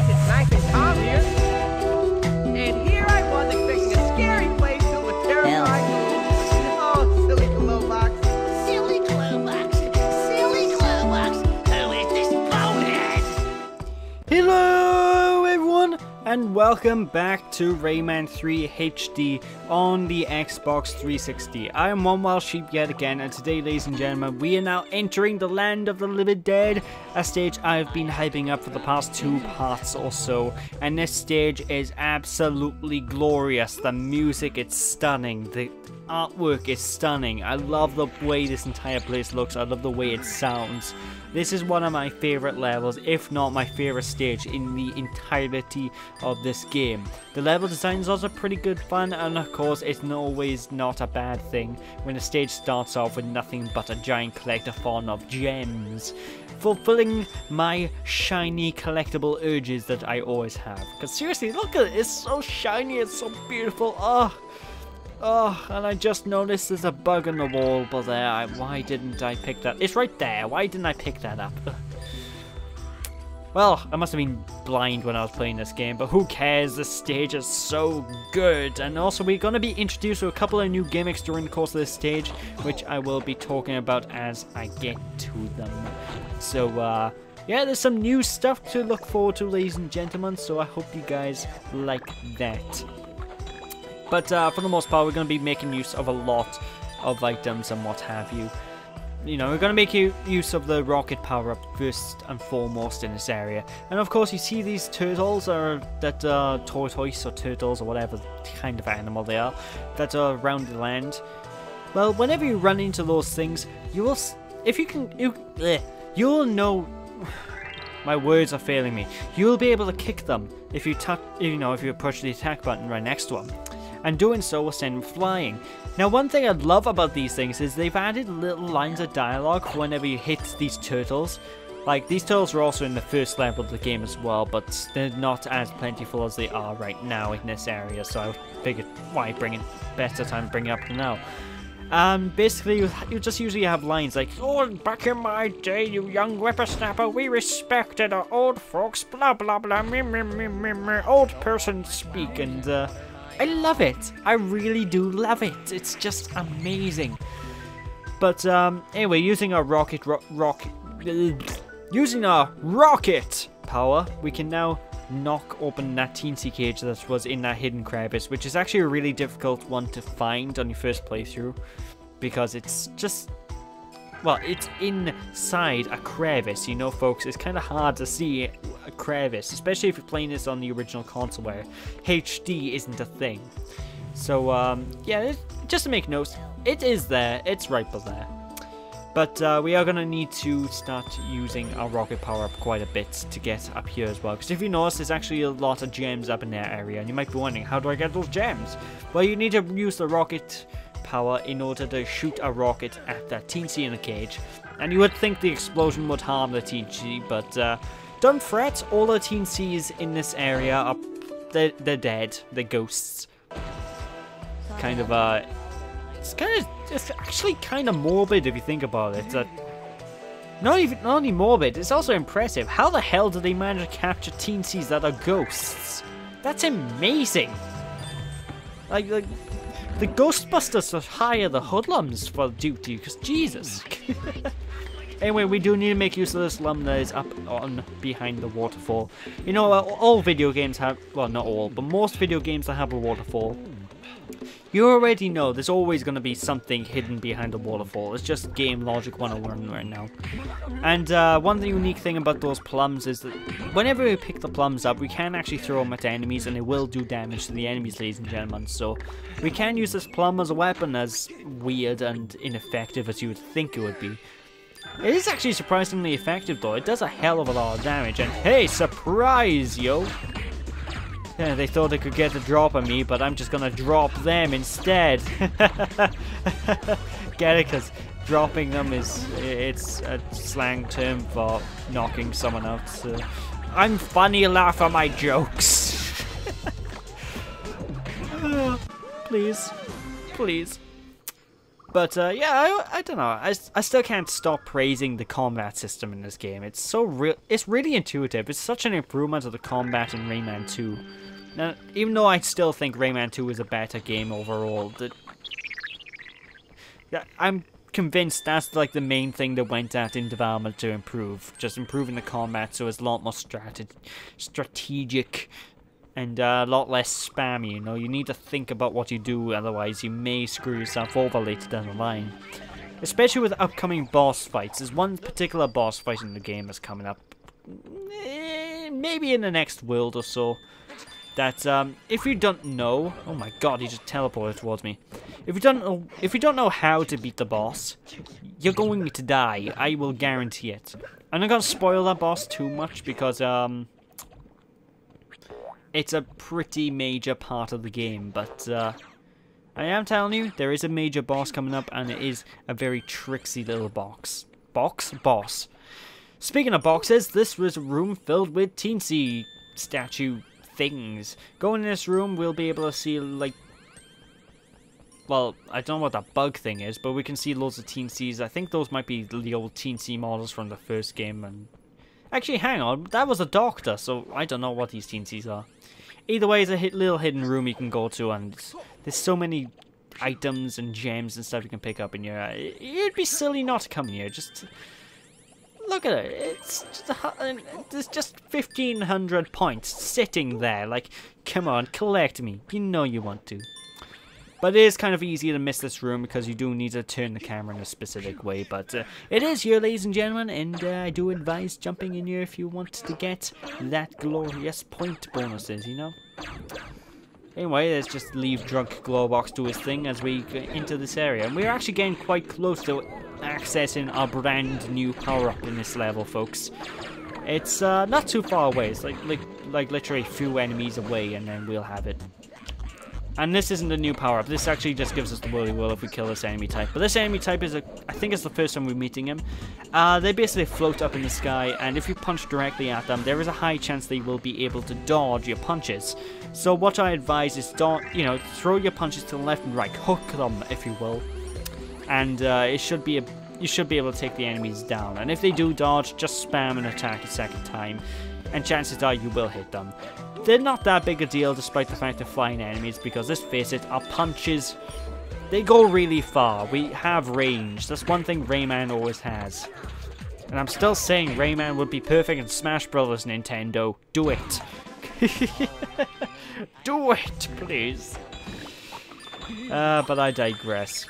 it's nice and calm here. And here I was expecting a scary place filled with terrifying ghouls. Oh, silly glow box. Silly glue box. Silly glue box. Who is this bonehead? Hello everyone and welcome back to Rayman 3 HD on the Xbox 360. I am One Wild Sheep yet again, and today, ladies and gentlemen, we are now entering the land of the living dead, a stage I've been hyping up for the past 2 parts or so, and this stage is absolutely glorious. The music is stunning, the artwork is stunning. I love the way this entire place looks, I love the way it sounds. This is one of my favorite levels, if not my favorite stage in the entirety of this game. The level design is also pretty good fun, and of course it's always not a bad thing when a stage starts off with nothing but a giant collectathon of gems, fulfilling my shiny collectible urges that I always have. Because seriously, look at it, it's so shiny, it's so beautiful. Oh, and I just noticed there's a bug on the wall, but there, why didn't I pick that? It's right there, why didn't I pick that up? Well, I must have been blind when I was playing this game, but who cares, this stage is so good. And also, we're going to be introduced to a couple of new gimmicks during the course of this stage, which I will be talking about as I get to them. So, yeah, there's some new stuff to look forward to, ladies and gentlemen, so I hope you guys like that. But for the most part, we're going to be making use of a lot of items and what have you. You know, we're going to make use of the rocket power-up first and foremost in this area. And of course, you see these turtles, tortoise or turtles or whatever kind of animal they are, that are around the land. Well, whenever you run into those things, you will, you'll know. My words are failing me. You'll be able to kick them if you if you push the attack button right next to them. And doing so will send them flying. Now, one thing I love about these things is they've added little lines of dialogue whenever you hit these turtles. Like, these turtles are also in the first level of the game as well, but they're not as plentiful as they are right now in this area, so I figured, why bring it, better time to bring it up to now. Basically, you just usually have lines like, "Oh, back in my day, you young whippersnapper, we respected our old folks, blah blah blah, me me me me me, old person speak," and I love it. I really do love it. It's just amazing. But anyway, using our rocket power, we can now knock open that teensy cage that was in that hidden crevice, which is actually a really difficult one to find on your first playthrough, because it's just, well, it's inside a crevice, you know, folks. It's kind of hard to see a crevice, especially if you're playing this on the original console where HD isn't a thing. So, yeah, just to make notes, it is there, it's right there. But we are going to need to start using our rocket power up quite a bit to get up here as well. Because if you notice, there's actually a lot of gems up in that area, and you might be wondering, how do I get those gems? Well, you need to use the rocket power in order to shoot a rocket at that teensy in the cage. And you would think the explosion would harm the teensy, but don't fret, all the teensies in this area are they're dead, they're ghosts. It's actually kind of morbid if you think about it. Not only morbid, it's also impressive. How the hell did they manage to capture teensies that are ghosts? That's amazing. Like the Ghostbusters should hire the Hoodlums for duty, because Jesus. Anyway, we do need to make use of this slum that is up on behind the waterfall. You know, all video games have, well, not all, but most video games that have a waterfall, you already know there's always going to be something hidden behind the waterfall. It's just game logic 101 right now. And one unique thing about those plums is that whenever we pick the plums up, we can actually throw them at enemies, and they will do damage to the enemies, ladies and gentlemen. So we can use this plum as a weapon, as weird and ineffective as you would think it would be. It is actually surprisingly effective though. It does a hell of a lot of damage, and hey, surprise, yo! Yeah, they thought they could get a drop on me, but I'm just gonna drop them instead. Get it? Because dropping them it's a slang term for knocking someone out. So I'm funny, laugh at my jokes. Please. But yeah, I don't know. I still can't stop praising the combat system in this game. It's so real. It's really intuitive. It's such an improvement of the combat in Rayman 2. Now, even though I still think Rayman 2 is a better game overall, I'm convinced that's like the main thing that went at in development to improve. Just improving the combat so it's a lot more strategic. And a lot less spammy, you know. You need to think about what you do, otherwise you may screw yourself over later down the line. Especially with upcoming boss fights. There's one particular boss fight in the game that's coming up, maybe in the next world or so, that if you don't know, oh my god, he just teleported towards me. If you don't know how to beat the boss, you're going to die. I will guarantee it. I'm not gonna spoil that boss too much because it's a pretty major part of the game, but I am telling you, there is a major boss coming up, and it is a very tricksy little boss. Speaking of boxes, this was a room filled with teensy statue things. Going in this room, we'll be able to see, like, well, I don't know what that bug thing is, but we can see loads of teensies. I think those might be the old teensy models from the first game, and actually, hang on, that was a doctor, so I don't know what these teensies are. Either way, it's a little hidden room you can go to, and there's so many items and gems and stuff you can pick up in here. It'd be silly not to come here. Just look at it. It's just there's just 1,500 points sitting there. Like, come on, collect me. You know you want to. But it is kind of easy to miss this room because you do need to turn the camera in a specific way. But it is here, ladies and gentlemen, and I do advise jumping in here if you want to get that glorious point bonuses, you know? Anyway, let's just leave Drunk Glowbox do his thing as we get into this area. And we're actually getting quite close to accessing our brand new power-up in this level, folks. It's not too far away. It's like literally a few enemies away, and then we'll have it. And this isn't a new power-up. This actually just gives us the whirly whirl if we kill this enemy type. But this enemy type is I think it's the first time we're meeting him. They basically float up in the sky, and if you punch directly at them, there is a high chance they will be able to dodge your punches. So what I advise is throw your punches to the left and right, hook them, if you will, and you should be able to take the enemies down. And if they do dodge, just spam and attack a second time, and chances are you will hit them. They're not that big a deal despite the fact they're flying enemies because, let's face it, our punches, they go really far. We have range. That's one thing Rayman always has. And I'm still saying Rayman would be perfect in Smash Brothers, Nintendo. Do it. Do it, please. But I digress.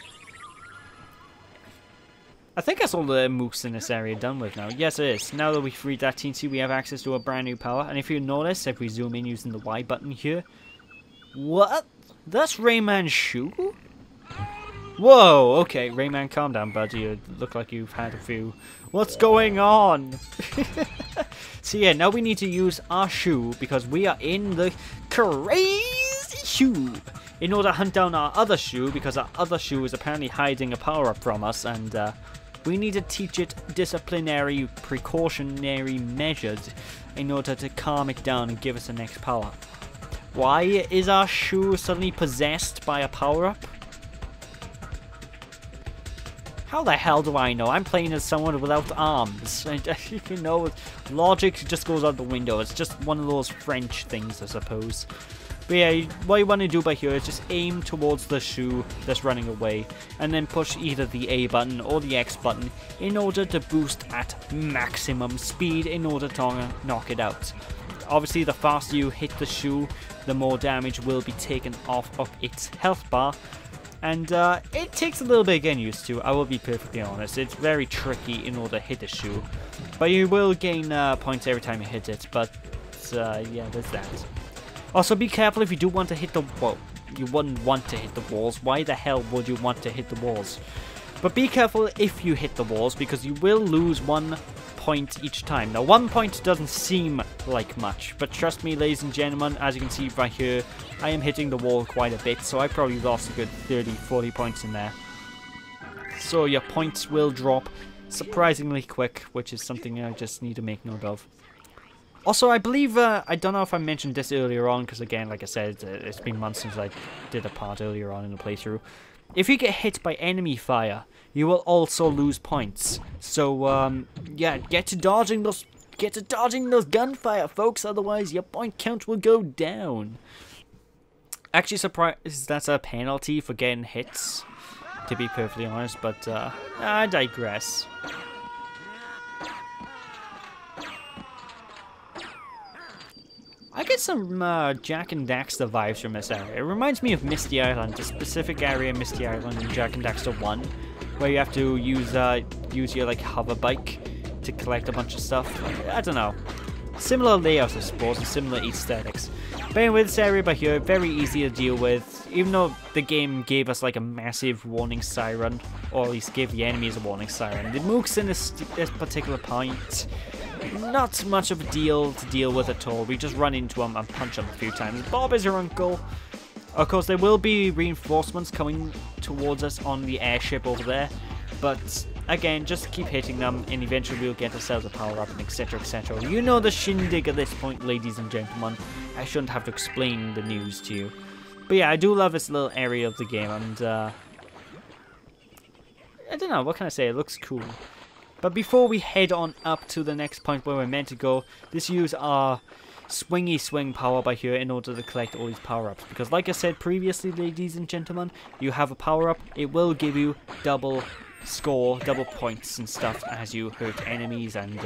I think that's all the mooks in this area done with now. Yes, it is. Now that we've freed that teensy, we have access to a brand new power. And if you notice, if we zoom in using the Y button here... What? That's Rayman's shoe? Whoa, okay, Rayman, calm down, buddy. You look like you've had a few... What's going on? So yeah, now we need to use our shoe because we are in the crazy shoe. In order to hunt down our other shoe, because our other shoe is apparently hiding a power-up from us, and we need to teach it disciplinary, precautionary measures in order to calm it down and give us the next power. Why is our shoe suddenly possessed by a power-up? How the hell do I know? I'm playing as someone without arms. And, you know, logic just goes out the window. It's just one of those French things, I suppose. But yeah, what you want to do by here is just aim towards the shoe that's running away, and then push either the A button or the X button in order to boost at maximum speed in order to knock it out. Obviously, the faster you hit the shoe, the more damage will be taken off of its health bar, and it takes a little bit of getting used to, I will be perfectly honest. It's very tricky in order to hit the shoe, but you will gain points every time you hit it, but yeah, there's that. Also, be careful if you do want to hit the... Well, you wouldn't want to hit the walls. Why the hell would you want to hit the walls? But be careful if you hit the walls, because you will lose 1 point each time. Now, 1 point doesn't seem like much, but trust me, ladies and gentlemen, as you can see right here, I am hitting the wall quite a bit, so I probably lost a good 30, 40 points in there. So your points will drop surprisingly quick, which is something I just need to make note of. Also, I believe, I don't know if I mentioned this earlier on, because again, like I said, it's been months since I did a part earlier on in the playthrough. if you get hit by enemy fire, you will also lose points. So yeah, get to dodging those gunfire, folks. Otherwise, your point count will go down. Actually, surprised that's a penalty for getting hits, to be perfectly honest. But I digress. I get some Jak and Daxter vibes from this area. It reminds me of Misty Island, a specific area in Misty Island in Jak and Daxter 1, where you have to use your like hover bike to collect a bunch of stuff. I don't know. Similar layouts, I suppose, and similar aesthetics. But anyway, this area by here, very easy to deal with. Even though the game gave us like a massive warning siren, or at least gave the enemies a warning siren. The mooks in this particular point, not much of a deal to deal with at all. We just run into them and punch them a few times. Bob is your uncle. Of course, there will be reinforcements coming towards us on the airship over there. But again, just keep hitting them and eventually we'll get ourselves a power-up and etc, etc. You know the shindig at this point, ladies and gentlemen. I shouldn't have to explain the news to you. But yeah, I do love this little area of the game, and I don't know, what can I say? It looks cool. But before we head on up to the next point where we're meant to go, let's use our swingy swing power by here in order to collect all these power-ups. Because like I said previously, ladies and gentlemen, you have a power-up, it will give you double score, double points and stuff as you hurt enemies and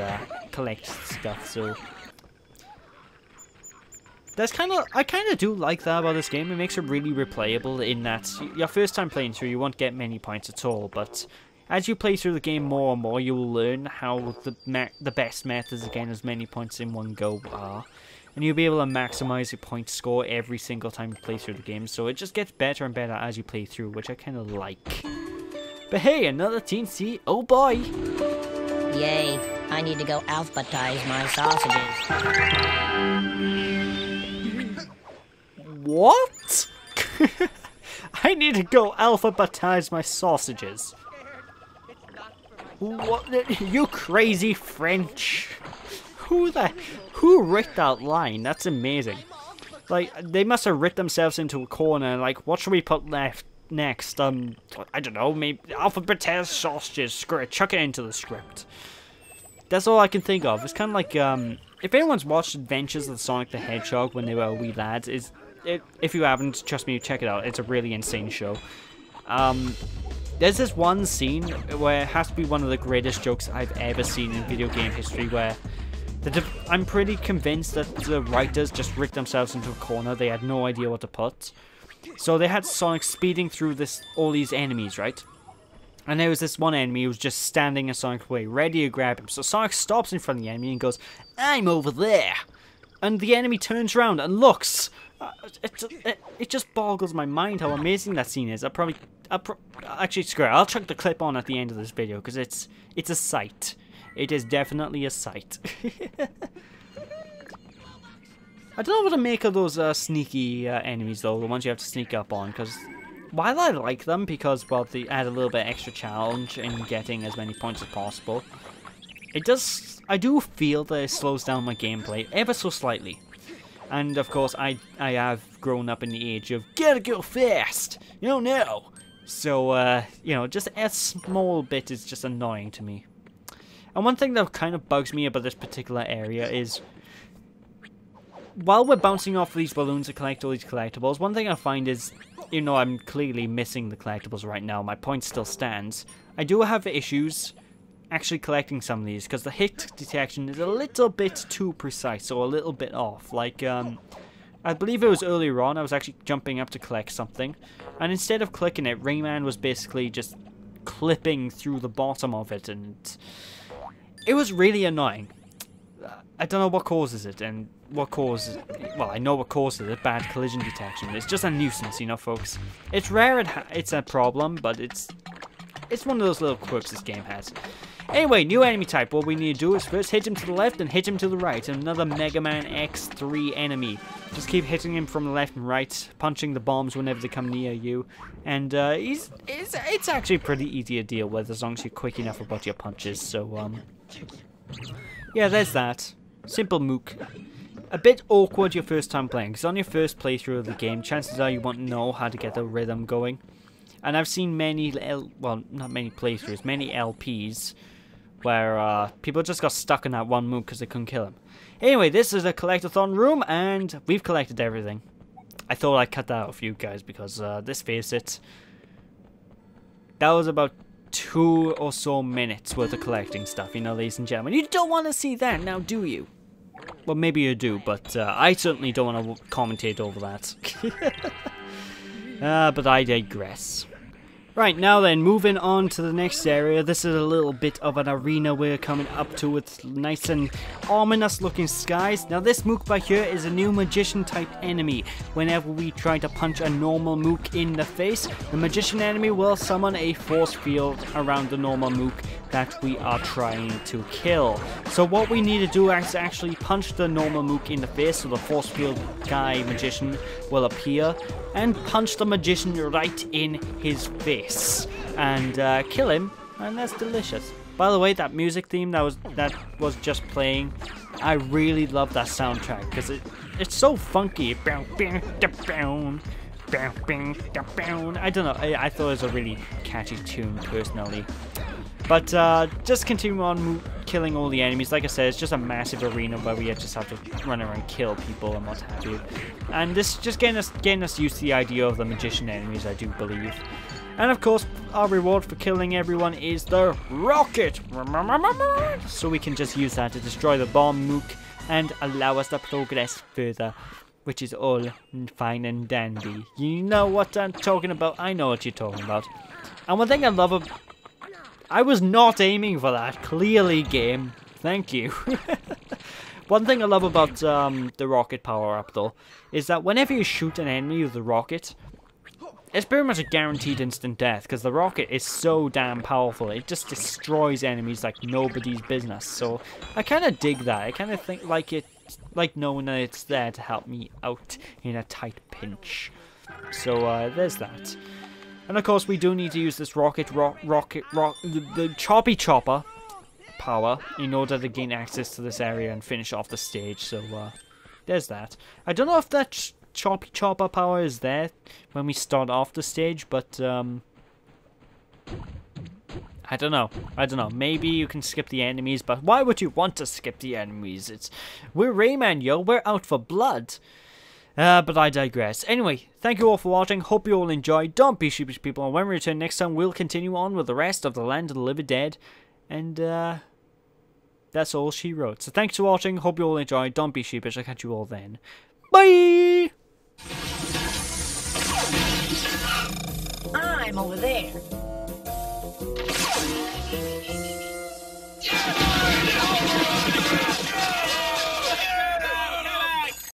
collect stuff. So that's I kind of do like that about this game. It makes it really replayable in that your first time playing through, you won't get many points at all, but as you play through the game more and more, you will learn how the best methods to gain as many points in one go are. And you'll be able to maximize your point score every single time you play through the game. So it just gets better and better as you play through, which I kind of like. But hey, another teensy, oh boy! Yay, I need to go alphabetize my sausages. What? I need to go alphabetize my sausages. What? You crazy French? Who wrote that line? That's amazing. Like, they must have written themselves into a corner. Like, what should we put next? I don't know. Maybe alphabetize sausages. Screw it. Chuck it into the script. That's all I can think of. It's kind of like if anyone's watched Adventures of Sonic the Hedgehog when they were wee lads, if you haven't, trust me, check it out. It's a really insane show. There's this one scene where it has to be one of the greatest jokes I've ever seen in video game history, where I'm pretty convinced that the writers just rigged themselves into a corner. They had no idea what to put. So they had Sonic speeding through all these enemies, right? And there was this one enemy who was just standing in Sonic's way, ready to grab him. So Sonic stops in front of the enemy and goes, "I'm over there." And the enemy turns around and looks. It just boggles my mind how amazing that scene is. Actually, screw it. I'll chuck the clip on at the end of this video because it's a sight. It is definitely a sight. I don't know what to make of those sneaky enemies though, the ones you have to sneak up on. Because while I like them because, well, they add a little bit extra challenge in getting as many points as possible, I do feel that it slows down my gameplay ever so slightly. And of course, I have grown up in the age of gotta go fast. You don't know. So you know, just a small bit is just annoying to me. And one thing that kind of bugs me about this particular area is, while we're bouncing off these balloons to collect all these collectibles, one thing I find is, even though I'm clearly missing the collectibles right now, my point still stands. I do have issues actually collecting some of these because the hit detection is a little bit too precise or a little bit off. Like, I believe it was earlier on, I was actually jumping up to collect something, and instead of clicking it, Rayman was basically just clipping through the bottom of it, and it was really annoying. I don't know what causes it, and what causes it. Well, I know what causes it, bad collision detection. It's just a nuisance, you know, folks. It's rare it's a problem, but it's one of those little quirks this game has. Anyway, new enemy type. What we need to do is first hit him to the left and hit him to the right. Another Mega Man X3 enemy. Just keep hitting him from the left and right, punching the bombs whenever they come near you. And it's actually pretty easy to deal with as long as you're quick enough about your punches. So, yeah, there's that. Simple mook. A bit awkward your first time playing, because on your first playthrough of the game, chances are you won't know how to get the rhythm going. And I've seen many, well, not many playthroughs, many LPs where people just got stuck in that one move because they couldn't kill him. Anyway, this is a collectathon room, and we've collected everything. I thought I'd cut that out for you guys because, let's face it, that was about 2 or so minutes worth of collecting stuff, you know, ladies and gentlemen. You don't want to see that, now do you? Well, maybe you do, but I certainly don't want to commentate over that. But I digress. Right, now then, moving on to the next area. This is a little bit of an arena we're coming up to with nice and ominous looking skies. Now this mook by here is a new magician type enemy. Whenever we try to punch a normal mook in the face, the magician enemy will summon a force field around the normal mook that we are trying to kill. So what we need to do is actually punch the normal mook in the face, so the force field guy magician will appear, and punch the magician right in his face and kill him, and that's delicious. By the way, that music theme that was just playing, I really love that soundtrack because it's so funky. I don't know, I thought it was a really catchy tune personally. But just continue on killing all the enemies. Like I said, it's just a massive arena where we just have to run around and kill people and what have you. And this is just getting us used to the idea of the magician enemies, I do believe. And of course, our reward for killing everyone is the rocket. So we can just use that to destroy the bomb mook and allow us to progress further, which is all fine and dandy. You know what I'm talking about. I know what you're talking about. And one thing I love about... I was not aiming for that. Clearly, game. Thank you. One thing I love about the rocket power-up, though, is that whenever you shoot an enemy with the rocket, it's pretty much a guaranteed instant death, because the rocket is so damn powerful. It just destroys enemies like nobody's business. So I kind of dig that. I kind of think like knowing that it's there to help me out in a tight pinch. So there's that. And of course, we do need to use this the choppy chopper power in order to gain access to this area and finish off the stage. So there's that. I don't know if that choppy chopper power is there when we start off the stage, but I don't know. Maybe you can skip the enemies, but why would you want to skip the enemies? We're Rayman, yo. We're out for blood. But I digress. Anyway, thank you all for watching. Hope you all enjoyed. Don't be sheepish, people. And when we return next time, we'll continue on with the rest of the Land of the Living Dead. And that's all she wrote. So thanks for watching. Hope you all enjoyed. Don't be sheepish. I'll catch you all then. Bye! I'm over there.